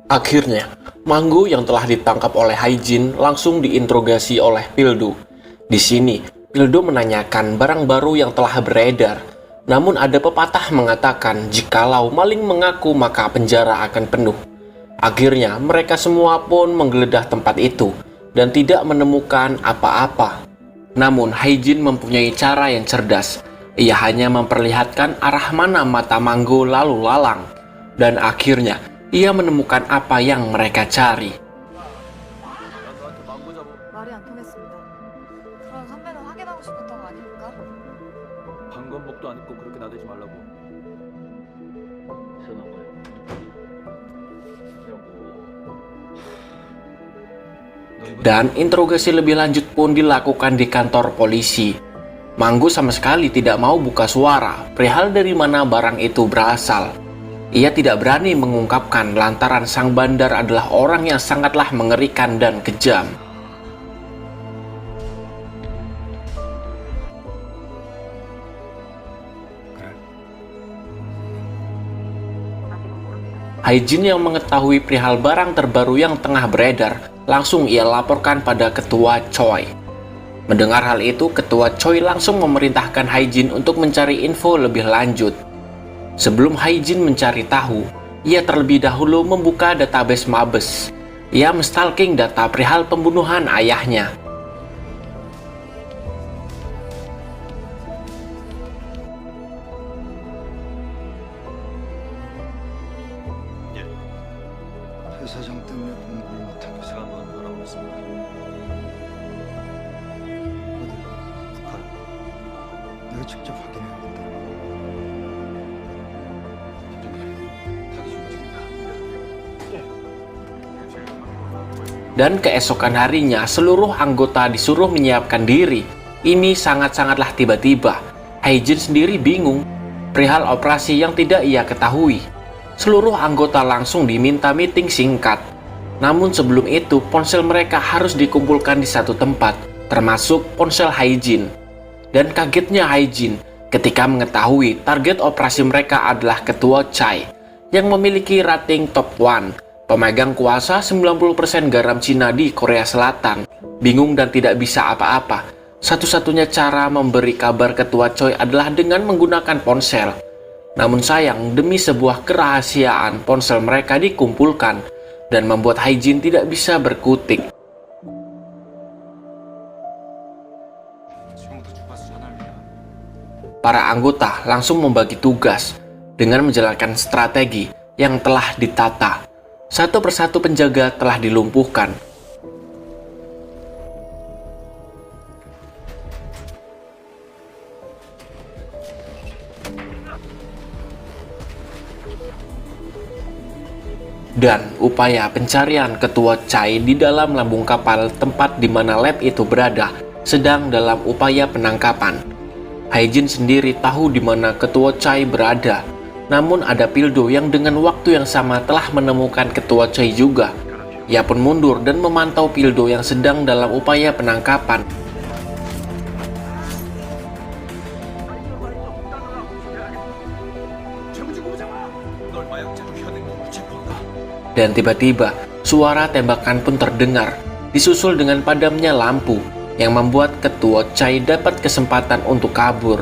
Akhirnya, Manggu yang telah ditangkap oleh Haijin langsung diinterogasi oleh Pildo. Di sini, Pildo menanyakan barang baru yang telah beredar. Namun ada pepatah mengatakan jikalau maling mengaku maka penjara akan penuh. Akhirnya mereka semua pun menggeledah tempat itu dan tidak menemukan apa-apa. Namun Haijin mempunyai cara yang cerdas. Ia hanya memperlihatkan arah mana mata Manggu lalu lalang. Dan akhirnya ia menemukan apa yang mereka cari. 말이 안 통했습니다. 그럼 선배는 확인하고 싶었던 거 아닙니까? 방검복도 안 입고 그렇게 나대지 말라고. Dan interogasi lebih lanjut pun dilakukan di kantor polisi. Manggu sama sekali tidak mau buka suara perihal dari mana barang itu berasal. Ia tidak berani mengungkapkan lantaran sang bandar adalah orang yang sangatlah mengerikan dan kejam. Haijin yang mengetahui perihal barang terbaru yang tengah beredar, langsung ia laporkan pada Ketua Choi. Mendengar hal itu, Ketua Choi langsung memerintahkan Haijin untuk mencari info lebih lanjut. Sebelum Haijin mencari tahu, ia terlebih dahulu membuka database Mabes. Ia menstalking data perihal pembunuhan ayahnya. 회사장 때문에 공부를 못하고 제가 한번 알아보겠습니다. 어디? 북한. 내가 직접 확인해야겠다. 타기 중입니다. Dan keesokan harinya, seluruh anggota disuruh menyiapkan diri. Ini sangat-sangatlah tiba-tiba. Haijin sendiri bingung perihal operasi yang tidak ia ketahui. Seluruh anggota langsung diminta meeting singkat. Namun sebelum itu, ponsel mereka harus dikumpulkan di satu tempat, termasuk ponsel Haijin. Dan kagetnya Haijin ketika mengetahui target operasi mereka adalah Ketua Chai, yang memiliki rating top 1, pemegang kuasa 90% garam Cina di Korea Selatan. Bingung dan tidak bisa apa-apa. Satu-satunya cara memberi kabar Ketua Choi adalah dengan menggunakan ponsel. Namun sayang, demi sebuah kerahasiaan, ponsel mereka dikumpulkan dan membuat Haijin tidak bisa berkutik. Para anggota langsung membagi tugas dengan menjalankan strategi yang telah ditata. Satu persatu penjaga telah dilumpuhkan. Dan upaya pencarian Ketua Chai di dalam lambung kapal tempat di mana lab itu berada sedang dalam upaya penangkapan. Haijin sendiri tahu di mana Ketua Chai berada. Namun ada Pildo yang dengan waktu yang sama telah menemukan Ketua Chai juga. Ia pun mundur dan memantau Pildo yang sedang dalam upaya penangkapan. Dan tiba-tiba, suara tembakan pun terdengar, disusul dengan padamnya lampu, yang membuat Ketua Chai dapat kesempatan untuk kabur.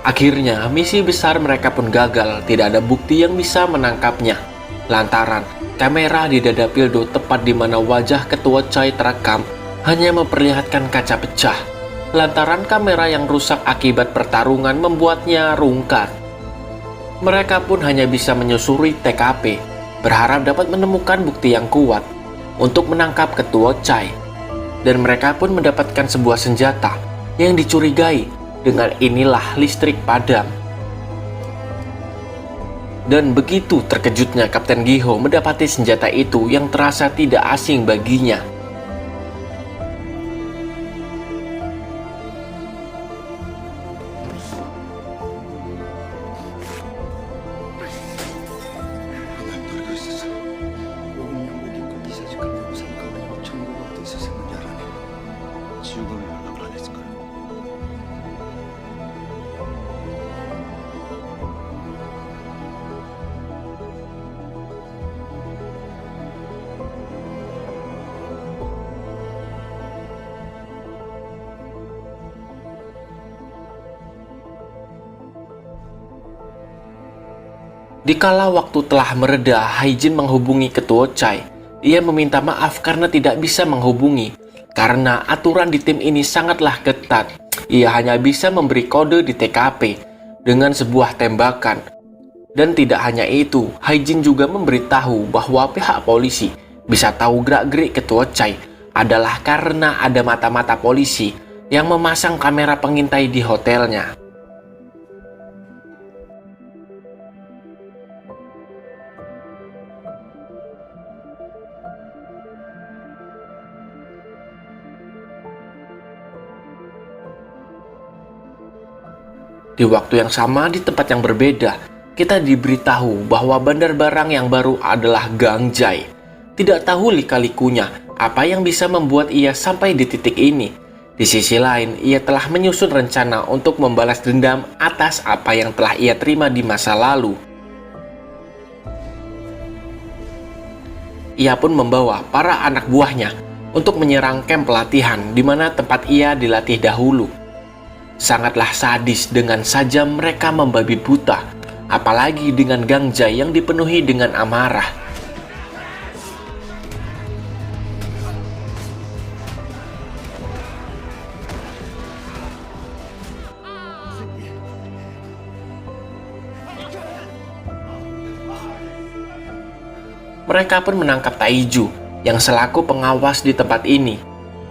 Akhirnya, misi besar mereka pun gagal, tidak ada bukti yang bisa menangkapnya. Lantaran, kamera di dada Pildo tepat di mana wajah Ketua Chai terekam, hanya memperlihatkan kaca pecah. Lantaran kamera yang rusak akibat pertarungan membuatnya rungkat. Mereka pun hanya bisa menyusuri TKP, berharap dapat menemukan bukti yang kuat untuk menangkap Ketua Chai. Dan mereka pun mendapatkan sebuah senjata yang dicurigai. Dengan inilah listrik padam. Dan begitu terkejutnya Kapten Giho mendapati senjata itu yang terasa tidak asing baginya. 있었어. 5분 영국 있고 이사직까지 우산 가방에 5,900도 있었으면 잘하네. 지우금이 연락을 Dikala waktu telah mereda, Haijin menghubungi ketua Chai. Ia meminta maaf karena tidak bisa menghubungi, karena aturan di tim ini sangatlah ketat. Ia hanya bisa memberi kode di TKP dengan sebuah tembakan. Dan tidak hanya itu, Haijin juga memberitahu bahwa pihak polisi bisa tahu gerak-gerik ketua Chai adalah karena ada mata-mata polisi yang memasang kamera pengintai di hotelnya. Di waktu yang sama di tempat yang berbeda, kita diberitahu bahwa bandar barang yang baru adalah Gang Jai. Tidak tahu lika-likunya apa yang bisa membuat ia sampai di titik ini. Di sisi lain, ia telah menyusun rencana untuk membalas dendam atas apa yang telah ia terima di masa lalu. Ia pun membawa para anak buahnya untuk menyerang kamp pelatihan di mana tempat ia dilatih dahulu. Sangatlah sadis dengan saja mereka membabi buta, apalagi dengan Gang Jai yang dipenuhi dengan amarah. Mereka pun menangkap Taiju yang selaku pengawas di tempat ini.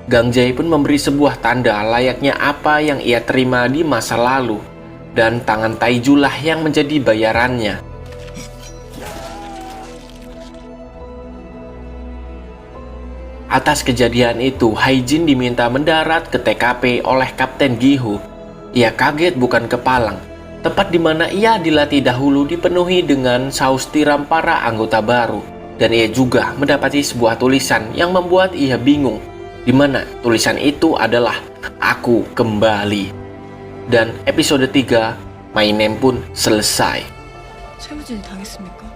Gang Jai pun memberi sebuah tanda layaknya apa yang ia terima di masa lalu, dan tangan Taiju lah yang menjadi bayarannya. Atas kejadian itu, Haijin diminta mendarat ke TKP oleh Kapten Gihu. Ia kaget bukan kepalang. Tempat di mana ia dilatih dahulu dipenuhi dengan saus tiram para anggota baru, dan ia juga mendapati sebuah tulisan yang membuat ia bingung, di mana tulisan itu adalah "Aku kembali". Dan episode 3 My Name pun selesai. 최무진이 당했습니까?